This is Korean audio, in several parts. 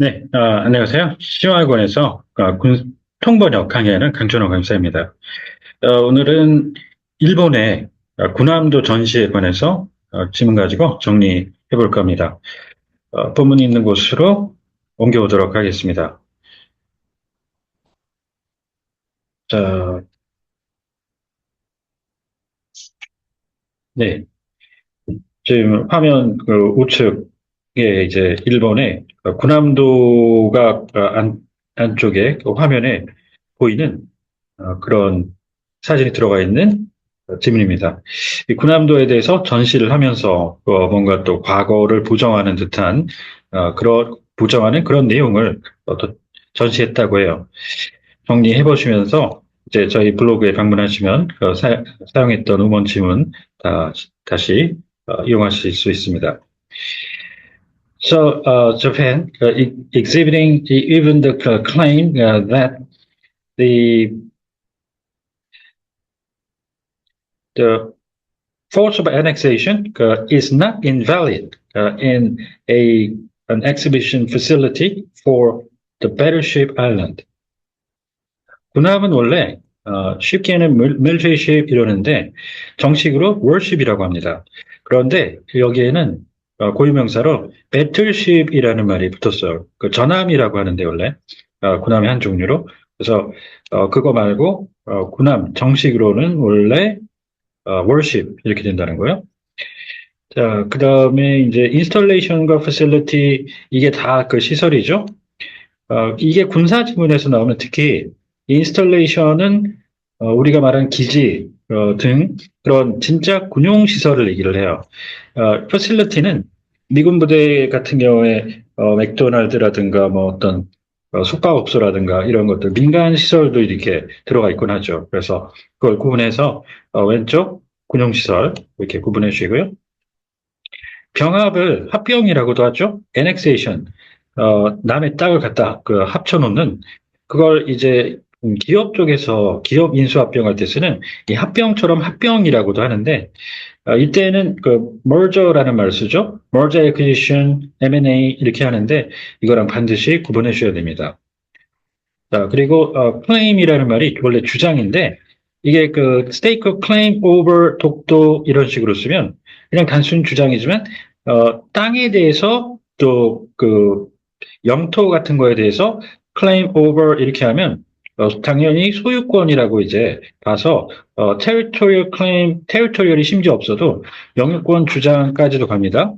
네, 안녕하세요. 심화학원에서 군 통번역 강의하는 강준호 강사입니다. 오늘은 일본의 군함도 전시에 관해서 질문 가지고 정리해 볼 겁니다. 본문이 있는 곳으로 옮겨오도록 하겠습니다. 자, 네, 지금 화면 그 우측에 이제 일본의 군함도가 안쪽에 그 화면에 보이는 그런 사진이 들어가 있는 질문입니다. 이 군함도에 대해서 전시를 하면서 뭔가 또 과거를 부정하는 듯한 그런 부정하는 그런 내용을 또 전시했다고 해요. 정리해 보시면서 이제 저희 블로그에 방문하시면 사용했던 음원 지문 다시 이용하실 수 있습니다. So Japan exhibiting even the claim that the the force of annexation is not invalid in an exhibition facility for the Battleship Island. 군함은 원래 쉽게는 밀itary 이러는데 정식으로 warship이라고 합니다. 그런데 여기에는 고유명사로 battleship이라는 말이 붙었어요. 그 전함이라고 하는데 원래 군함의 한 종류로. 그래서 그거 말고 군함 정식으로는 원래 월십 이렇게 된다는 거예요. 자, 그 다음에 이제 인스톨레이션과 패실리티 이게 다 그 시설이죠. 이게 군사 지문에서 나오는 특히 인스톨레이션은 우리가 말한 기지 등 그런 진짜 군용 시설을 얘기를 해요. 패실리티는 미군 부대 같은 경우에 맥도날드라든가 뭐 어떤 숙박업소라든가 이런 것들 민간 시설도 이렇게 들어가 있곤 하죠. 그래서 그걸 구분해서 왼쪽 군용시설 이렇게 구분해 주시고요. 병합을 합병이라고도 하죠. annexation, 남의 땅을 갖다 합쳐놓는 그걸 이제 기업 쪽에서 기업 인수합병할 때 쓰는 이 합병처럼 합병이라고도 하는데 이때는 그 merger라는 말을 쓰죠. merger acquisition, M&A 이렇게 하는데 이거랑 반드시 구분해 주셔야 됩니다. 자, 그리고 claim이라는 말이 원래 주장인데 이게 그 stake of claim over 독도 이런 식으로 쓰면 그냥 단순 주장이지만 땅에 대해서 또 그 영토 같은 거에 대해서 claim over 이렇게 하면 당연히 소유권이라고 이제 봐서 territorial claim, territorial이 심지어 없어도 영유권 주장까지도 갑니다.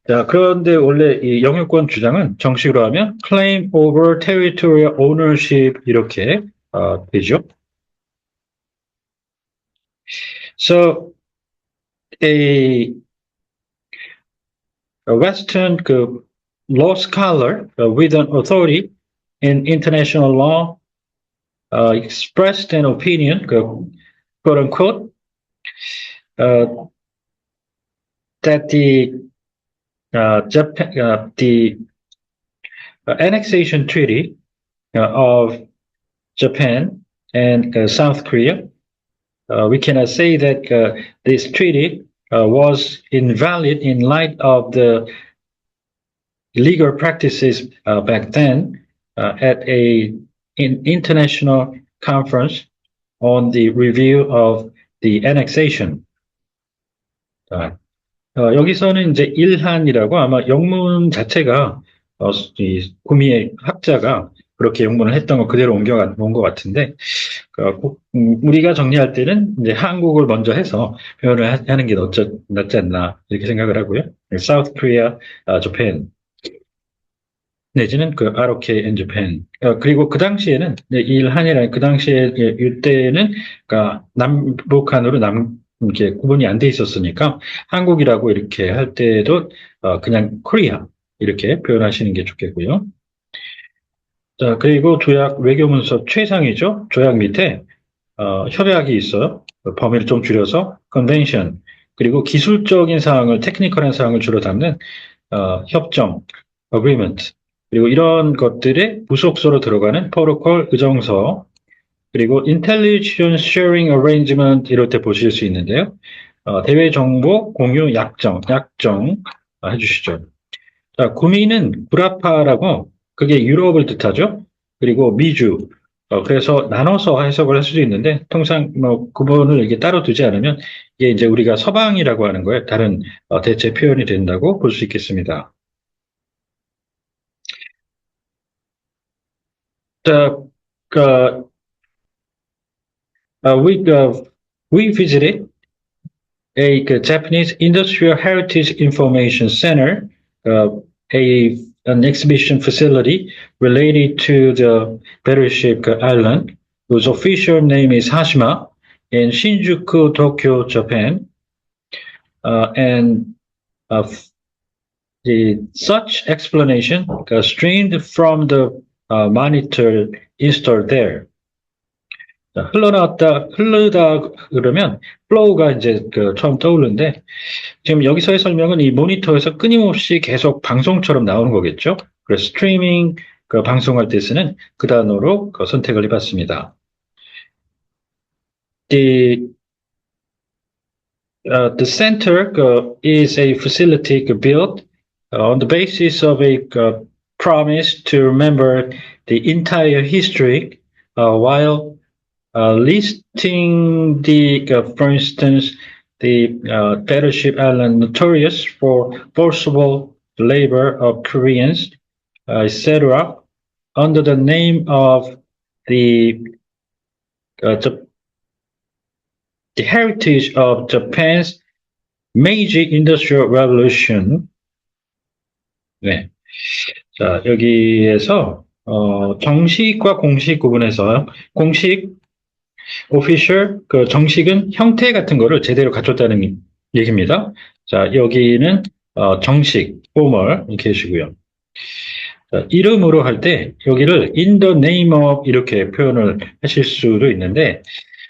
자, 그런데 원래 이 영유권 주장은 정식으로 하면 claim over territorial ownership 이렇게 되죠. So a Western law scholar with an authority in international law expressed an opinion, quote unquote, that the annexation treaty of Japan and South Korea, we cannot say that this treaty was invalid in light of the legal practices back then at an international conference on the review of the annexation. 여기서는 이제 일한이라고 아마 영문 자체가 이 구미의 학자가 그렇게 영문을 했던 거 그대로 옮겨온 것 같은데 우리가 정리할 때는 이제 한국을 먼저 해서 표현을 하는 게 낫지 않나 이렇게 생각을 하고요. South Korea, Japan 내지는 그 ROK and Japan. 그리고 그 당시에는 일한이라는 그 당시에 이때는 그러니까 남북한으로 이렇게 구분이 안 돼 있었으니까 한국이라고 이렇게 할 때도 그냥 코리아 이렇게 표현하시는 게 좋겠고요. 자, 그리고 조약 외교문서 최상위죠. 조약 밑에 협약이 있어요. 범위를 좀 줄여서 convention 그리고 기술적인 사항을 테크니컬한 사항을 주로 담는 협정 agreement 그리고 이런 것들의 부속서로 들어가는 프로토콜 의정서 그리고 intelligence sharing arrangement 이럴 때 보실 수 있는데요. 대외 정보 공유 약정 해주시죠. 자, 구미는 구라파라고 그게 유럽을 뜻하죠. 그리고 미주. 그래서 나눠서 해석을 할 수도 있는데 통상 뭐 구분을 이게 따로 두지 않으면 이게 이제 우리가 서방이라고 하는 거에 다른 대체 표현이 된다고 볼 수 있겠습니다. 자, 그, uh, we uh, we visited a Japanese Industrial Heritage Information Center, uh, a an exhibition facility related to the battleship island, whose official name is Hashima, in Shinjuku, Tokyo, Japan. And such explanation streamed from the monitor installed there. 자, 흐르다 그러면 flow가 이제 처음 떠오르는데 지금 여기서의 설명은 이 모니터에서 끊임없이 계속 방송처럼 나오는 거겠죠. 그래서 스트리밍 방송할 때 쓰는 그 단어로 선택을 해봤습니다. The center is a facility built on the basis of a promise to remember the entire history while listing for instance, the Battleship Island notorious for forcible labor of Koreans, etc., under the name of the the heritage of Japan's Meiji Industrial Revolution. 네. 자, 여기에서 정식과 공식 구분해서 공식 official 정식은 형태 같은 거를 제대로 갖췄다는 얘기입니다. 자, 여기는 정식 formal 이렇게 해주시고요. 자, 이름으로 할 때 여기를 in the name of 이렇게 표현을 하실 수도 있는데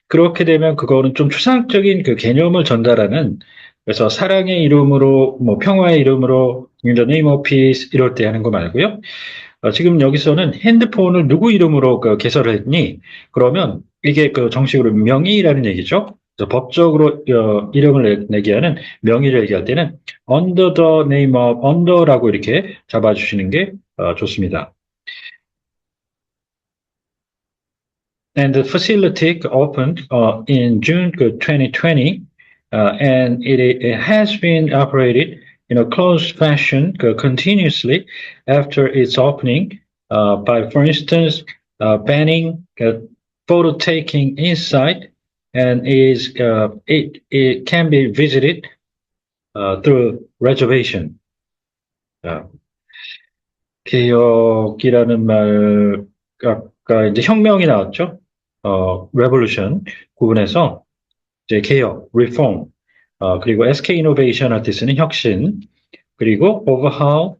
그렇게 되면 그거는 좀 추상적인 그 개념을 전달하는 그래서 사랑의 이름으로 뭐 평화의 이름으로 in the name of peace 이럴 때 하는 거 말고요. 지금 여기서는 핸드폰을 누구 이름으로 개설을 했니? 그러면 이게 정식으로 명의라는 얘기죠. 그래서 법적으로 이름을 내게 하는 명의를 얘기할 때는 under the name of under라고 이렇게 잡아주시는 게 좋습니다. And the facility opened in June 2020, and it has been operated in a closed fashion continuously after its opening by, for instance, banning photo taking inside, and it can be visited through reservation. 개혁이라는 말 아까 이제 혁명이 나왔죠. revolution 구분해서 이제 개혁, reform, 그리고 SK innovation 할 때 쓰는 혁신, 그리고 overhaul,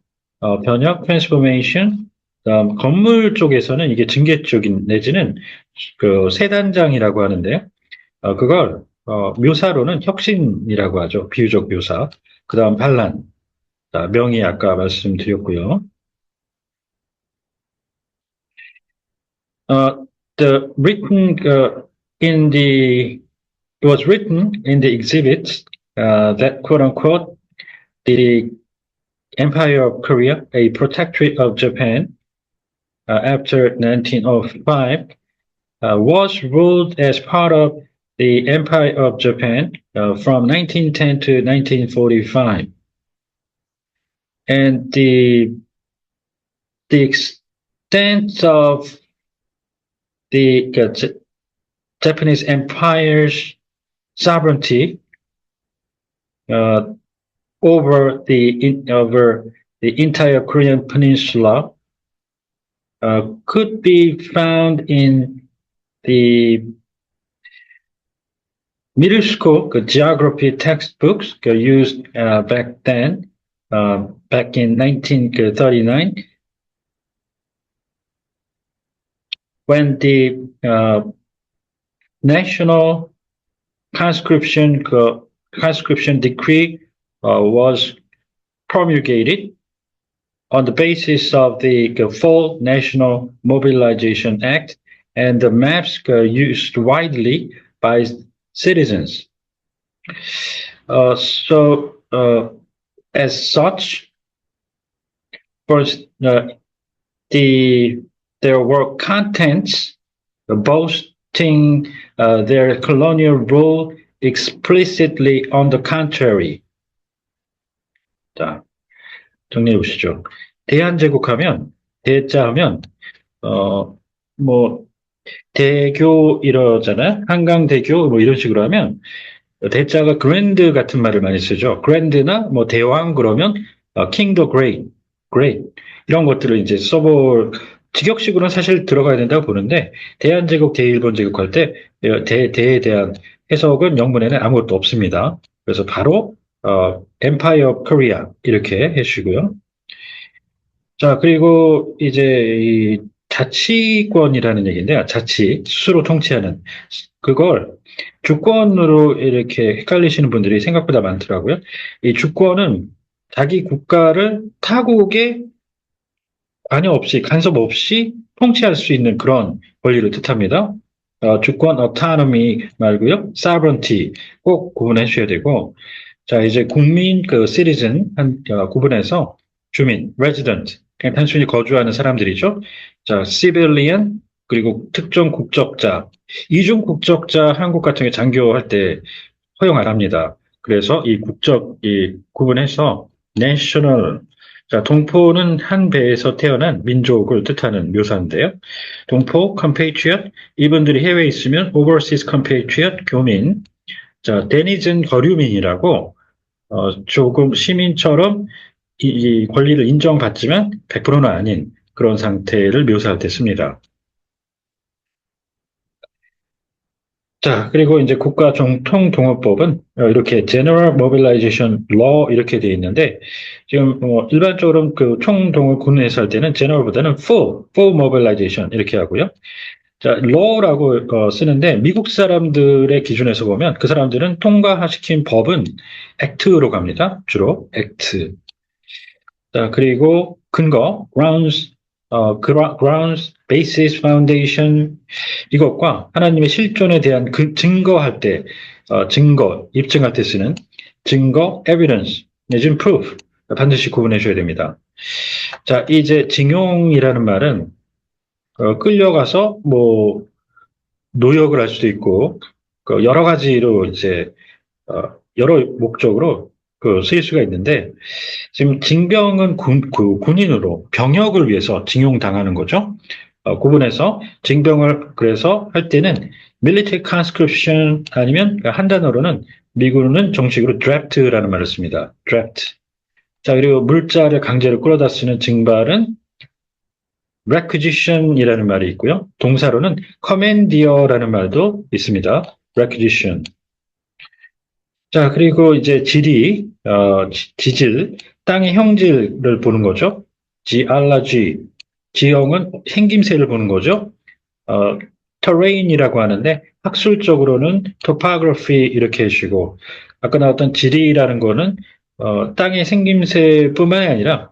변혁, transformation, 건물 쪽에서는 이게 증계 쪽인 내지는 세단장이라고 하는데요. 그걸 묘사로는 혁신이라고 하죠. 비유적 묘사. 그 다음 반란, 명의 아까 말씀드렸고요. The written in the It was written in the exhibit that quote unquote the Empire of Korea, a protectorate of Japan after 1905, was ruled as part of the Empire of Japan from 1910 to 1945. And the extent of the Japanese Empire's sovereignty over the entire Korean peninsula could be found in the middle school geography textbooks used back then, back in 1939, when the national conscription decree was promulgated on the basis of the Full National Mobilization Act, and the maps used widely by citizens. As such, First, their work contents boasting their colonial rule explicitly on the contrary. 자, 정리해 보시죠. 대한제국하면, 대자 하면, 뭐, 대교 이러잖아요. 한강대교 뭐 이런 식으로 하면, 대자가 grand 같은 말을 많이 쓰죠. grand나 뭐 대왕 그러면 king the great 이런 것들을 이제 써볼 직역식으로는 사실 들어가야 된다고 보는데 대한제국, 대일본제국 할 때 대에 대한 해석은 영문에는 아무것도 없습니다. 그래서 바로 Empire of Korea 이렇게 해주시고요. 자, 그리고 이제 이 자치권이라는 얘기인데요. 자치, 스스로 통치하는 그걸 주권으로 이렇게 헷갈리시는 분들이 생각보다 많더라고요. 이 주권은 자기 국가를 타국에 관여 없이, 간섭 없이 통치할 수 있는 그런 권리를 뜻합니다. 주권 autonomy 말고요. sovereignty 꼭 구분해 주셔야 되고, 자, 이제 국민, citizen 한 구분해서 주민, resident, 그냥 단순히 거주하는 사람들이죠. 자, civilian, 그리고 특정 국적자, 이중 국적자 한국 같은 경우 장교할 때 허용 안 합니다. 그래서 이 구분해서 national, 자, 동포는 한 배에서 태어난 민족을 뜻하는 묘사인데요. 동포, compatriot, 이분들이 해외에 있으면 overseas compatriot, 교민. 자, denizen, 거류민이라고 조금 시민처럼 이 권리를 인정받지만 100%는 아닌 그런 상태를 묘사할 때 씁니다. 자, 그리고 이제 국가 정통동원법은 이렇게 General Mobilization Law 이렇게 되어 있는데 지금 일반적으로 그 총동원 군에서 할 때는 General보다는 Full Mobilization 이렇게 하고요. 자, law라고 쓰는데 미국 사람들의 기준에서 보면 그 사람들은 통과시킨 법은 act로 갑니다. 주로 act. 자, 그리고 근거, grounds, basis, foundation 이것과 하나님의 실존에 대한 그 증거할 때, 증거, 입증할 때 쓰는 증거, evidence, 내지는 proof 반드시 구분해 줘야 됩니다. 자, 이제 징용이라는 말은 끌려가서 뭐 노역을 할 수도 있고 여러 가지로 이제 여러 목적으로 쓰일 수가 있는데 지금 징병은 군인으로 병역을 위해서 징용당하는 거죠. 구분해서 징병을 그래서 할 때는 military conscription 아니면 한 단어로는 미군은 정식으로 draft라는 말을 씁니다. draft. 자, 그리고 물자를 강제로 끌어다 쓰는 징발은 requisition이라는 말이 있고요. 동사로는 commandeer라는 말도 있습니다. requisition. 자, 그리고 이제 지질, 땅의 형질을 보는 거죠. geology, 지형은 생김새를 보는 거죠. terrain이라고 하는데 학술적으로는 topography 이렇게 해주시고 아까 나왔던 지리라는 거는 땅의 생김새뿐만이 아니라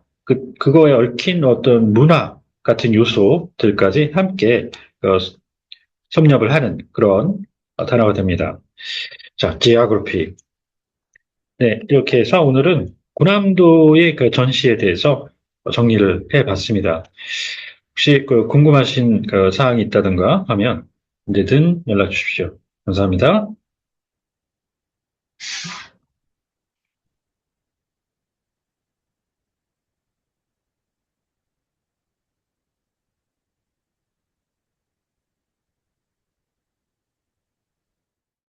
그거에 얽힌 어떤 문화 같은 요소들까지 함께 섭렵을 하는 그런 단어가 됩니다. 자, geography. 네, 이렇게 해서 오늘은 고남도의 그 전시에 대해서 정리를 해봤습니다. 혹시 궁금하신 사항이 있다든가 하면 언제든 연락 주십시오. 감사합니다.